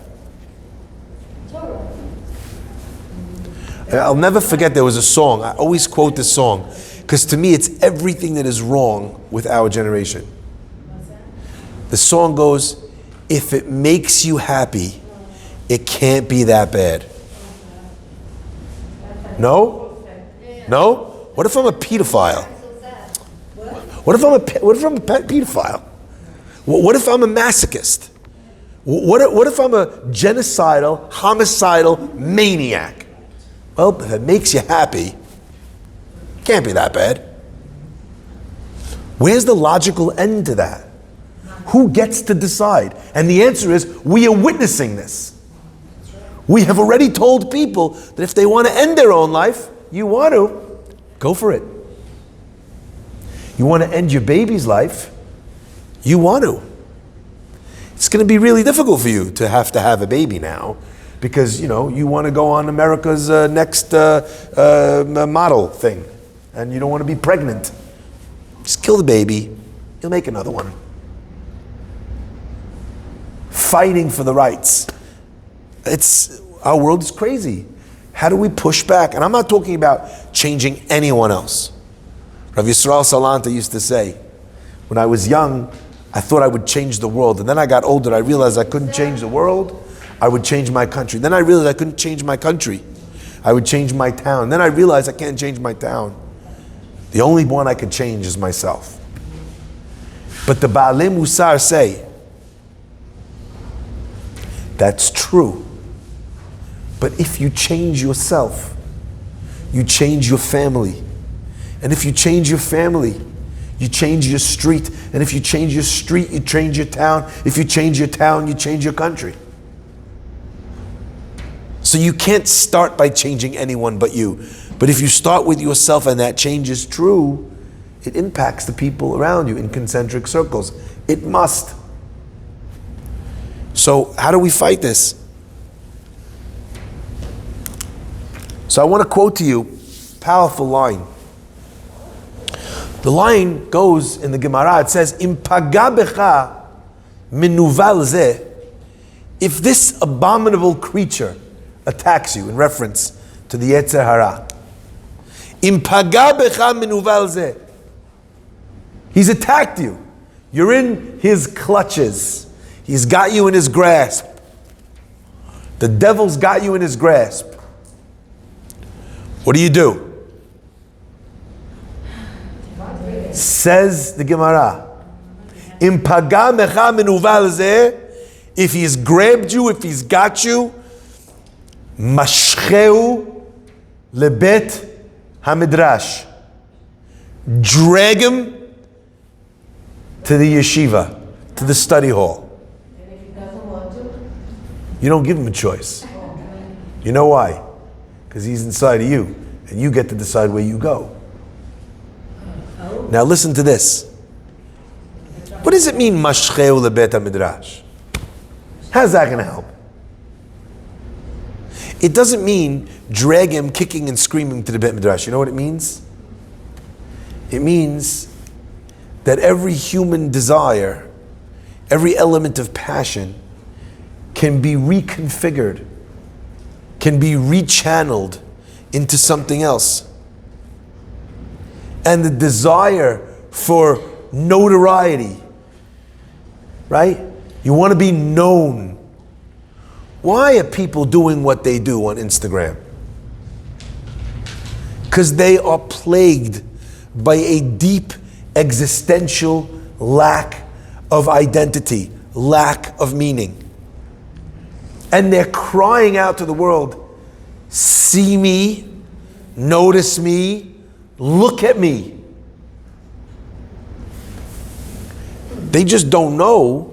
I'll never forget, there was a song. I always quote this song because to me it's everything that is wrong with our generation. The song goes, "If it makes you happy, it can't be that bad." No? No? What if I'm a pedophile? What if I'm a pedophile? What if I'm a masochist? What if I'm a genocidal, homicidal maniac? Well, if it makes you happy, it can't be that bad. Where's the logical end to that? Who gets to decide? And the answer is, we are witnessing this. We have already told people that if they want to end their own life, you want to, go for it. You want to end your baby's life, you want to. It's going to be really difficult for you to have a baby now because, you want to go on America's next model thing and you don't want to be pregnant. Just kill the baby, you'll make another one. Fighting for the rights. Our world is crazy. How do we push back? And I'm not talking about changing anyone else. Rav Yisrael Salanta used to say, when I was young, I thought I would change the world. And then I got older, I realized I couldn't change the world. I would change my country. Then I realized I couldn't change my country. I would change my town. Then I realized I can't change my town. The only one I could change is myself. But the Baalei Musar say, that's true. But if you change yourself, you change your family. And if you change your family, you change your street. And if you change your street, you change your town. If you change your town, you change your country. So you can't start by changing anyone but you. But if you start with yourself and that change is true, it impacts the people around you in concentric circles. It must. So how do we fight this? So I want to quote to you a powerful line. The line goes in the Gemara, it says, Im paga becha minuval zeh, if this abominable creature attacks you, in reference to the Yetzer Hara. Im paga becha minuval zeh. He's attacked you. You're in his clutches. He's got you in his grasp. The devil's got you in his grasp. What do? Says the Gemara, Im paga mecha minuval zeh, if he's grabbed you, if he's got you, mashcheu lebet hamidrash, drag him to the yeshiva, to the study hall. And if he doesn't want to? You don't give him a choice. You know why? Because he's inside of you, and you get to decide where you go. Now listen to this. What does it mean, mashcheu lebet hamidrash? How's that going to help? It doesn't mean drag him kicking and screaming to the Beit Midrash. You know what it means? It means that every human desire, every element of passion can be reconfigured, can be rechanneled into something else. And the desire for notoriety, right? You want to be known. Why are people doing what they do on Instagram? Because they are plagued by a deep existential lack of identity, lack of meaning. And they're crying out to the world, see me, notice me, look at me. They just don't know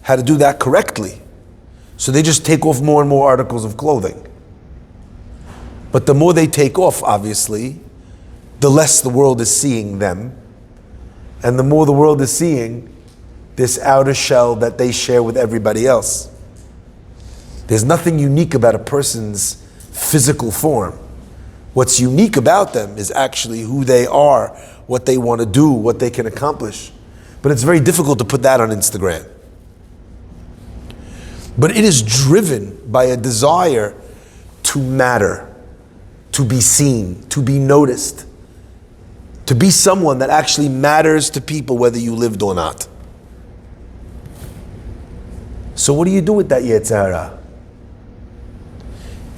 how to do that correctly. So they just take off more and more articles of clothing. But the more they take off, obviously, the less the world is seeing them. And the more the world is seeing this outer shell that they share with everybody else. There's nothing unique about a person's physical form. What's unique about them is actually who they are, what they want to do, what they can accomplish. But it's very difficult to put that on Instagram. But it is driven by a desire to matter, to be seen, to be noticed, to be someone that actually matters to people whether you lived or not. So what do you do with that Yetzer Hara?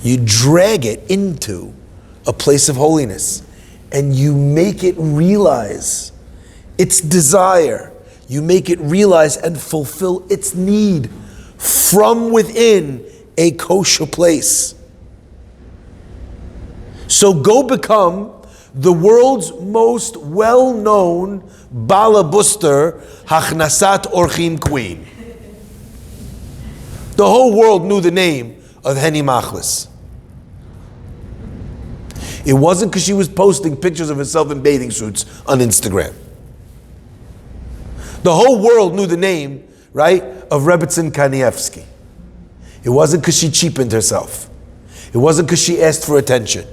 You drag it into a place of holiness and you make it realize its desire. You make it realize and fulfill its need from within a kosher place. So go become the world's most well-known balabuster Hachnasat Orchim queen. The whole world knew the name of Henny Machlis. It wasn't because she was posting pictures of herself in bathing suits on Instagram. The whole world knew the name, right, of Rebbetzin Kanievsky. It wasn't because she cheapened herself. It wasn't because she asked for attention.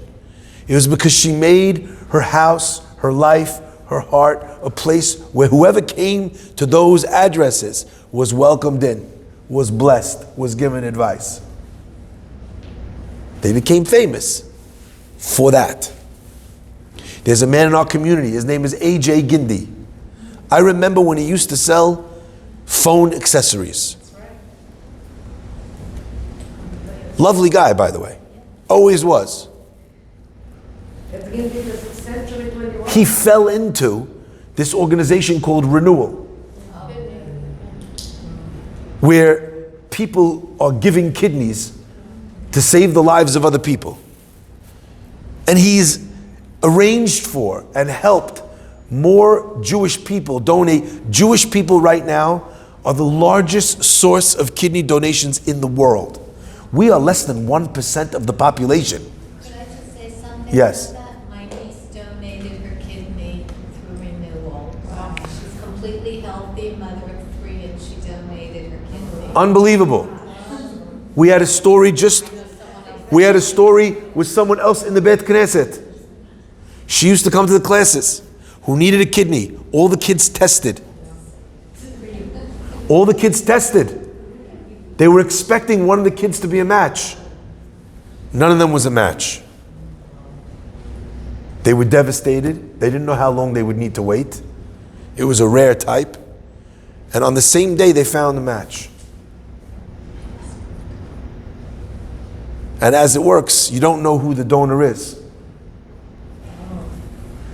It was because she made her house, her life, her heart, a place where whoever came to those addresses was welcomed in, was blessed, was given advice. They became famous for that. There's a man in our community, his name is A.J. Gindi. I remember when he used to sell phone accessories. Lovely guy, by the way. Always was. He fell into this organization called Renewal, where people are giving kidneys to save the lives of other people. And he's arranged for and helped more Jewish people donate. Jewish people right now are the largest source of kidney donations in the world. We are less than 1% of the population. Could I just say something Yes. about that? My niece donated her kidney through Renewal. She's completely healthy, mother of 3, and she donated her kidney. Unbelievable. We had a story with someone else in the Beit Knesset. She used to come to the classes, who needed a kidney. All the kids tested. All the kids tested. They were expecting one of the kids to be a match. None of them was a match. They were devastated. They didn't know how long they would need to wait. It was a rare type. And on the same day, they found a match. And as it works, you don't know who the donor is.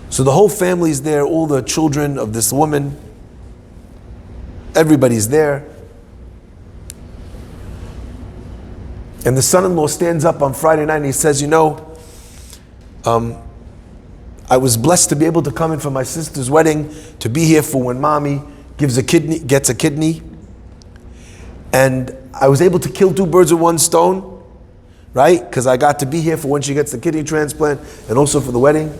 So the whole family's there, all the children of this woman, everybody's there. And the son-in-law stands up on Friday night and he says, I was blessed to be able to come in for my sister's wedding, to be here for when mommy gets a kidney. And I was able to kill 2 birds with 1 stone, right? Because I got to be here for when she gets the kidney transplant and also for the wedding.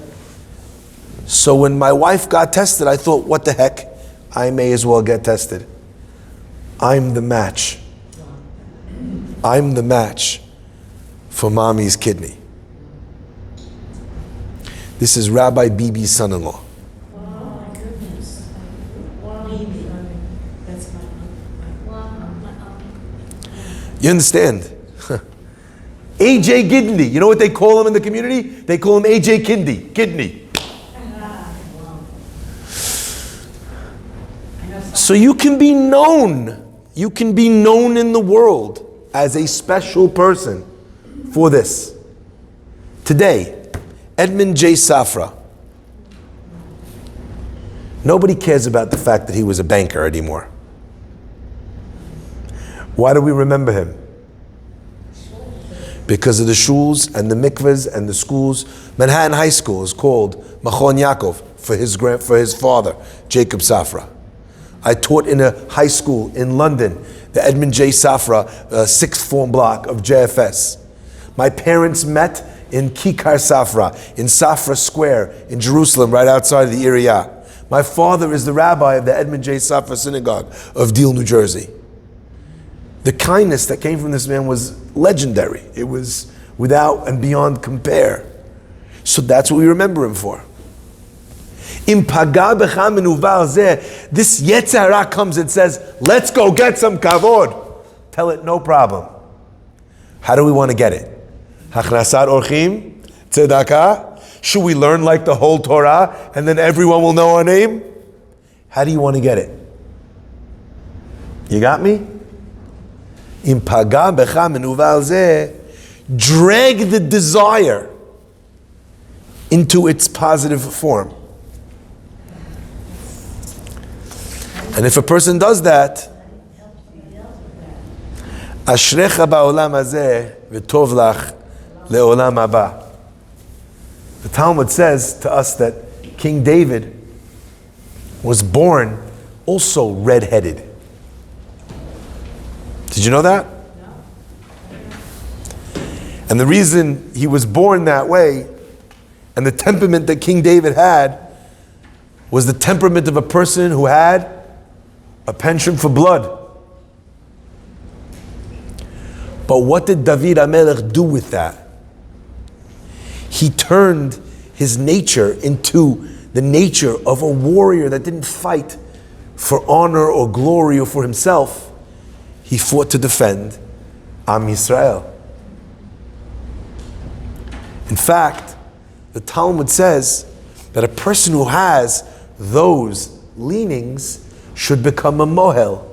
So when my wife got tested, I thought, what the heck? I may as well get tested. I'm the match. I'm the match for mommy's kidney. This is Rabbi Bibi's son-in-law. Oh my goodness. Wow. That's You understand? AJ Kidney. You know what they call him in the community? They call him AJ Kidney. So you can be known. You can be known in the world as a special person for this. Today, Edmund J. Safra. Nobody cares about the fact that he was a banker anymore. Why do we remember him? Because of the shuls and the mikvahs and the schools. Manhattan High School is called Machon Yaakov for his father, Jacob Safra. I taught in a high school in London, the Edmund J. Safra sixth form block of JFS. My parents met in Kikar Safra, in Safra Square in Jerusalem, right outside of the Iriah. My father is the rabbi of the Edmund J. Safra Synagogue of Deal, New Jersey. The kindness that came from this man was legendary. It was without and beyond compare. So that's what we remember him for. This Yetzer Hara comes and says, let's go get some kavod. Tell it, no problem. How do we want to get it? Hachnasat orchim, tzedakah. Should we learn like the whole Torah and then everyone will know our name? How do you want to get it? You got me? Drag the desire into its positive form. And if a person does that, Ashrecha ba'olam hazeh v'tov lach le'olam haba. The Talmud says to us that King David was born also red-headed. Did you know that? No. And the reason he was born that way, and the temperament that King David had, was the temperament of a person who had a penchant for blood. But what did David HaMelech do with that? He turned his nature into the nature of a warrior that didn't fight for honor or glory or for himself. He fought to defend Am Yisrael. In fact, the Talmud says that a person who has those leanings should become a mohel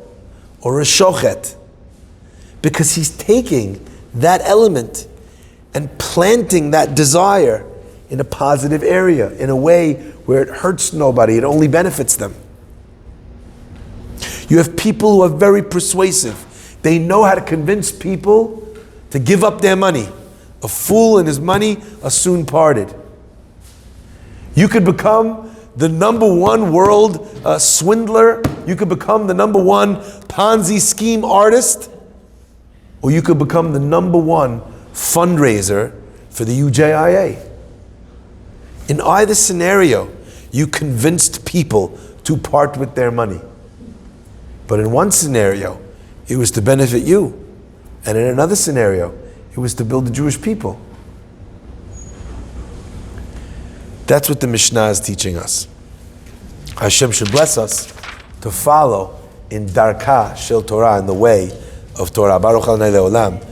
or a shochet, because he's taking that element and planting that desire in a positive area, in a way where it hurts nobody, it only benefits them. You have people who are very persuasive. They know how to convince people to give up their money. A fool and his money are soon parted. You could become the number one world swindler. You could become the number one Ponzi scheme artist. Or you could become the number one fundraiser for the UJIA. In either scenario, you convinced people to part with their money. But in one scenario, it was to benefit you. And in another scenario, it was to build the Jewish people. That's what the Mishnah is teaching us. Hashem should bless us to follow in Darka Shel Torah, in the way of Torah. Baruch Adonai Le'olam.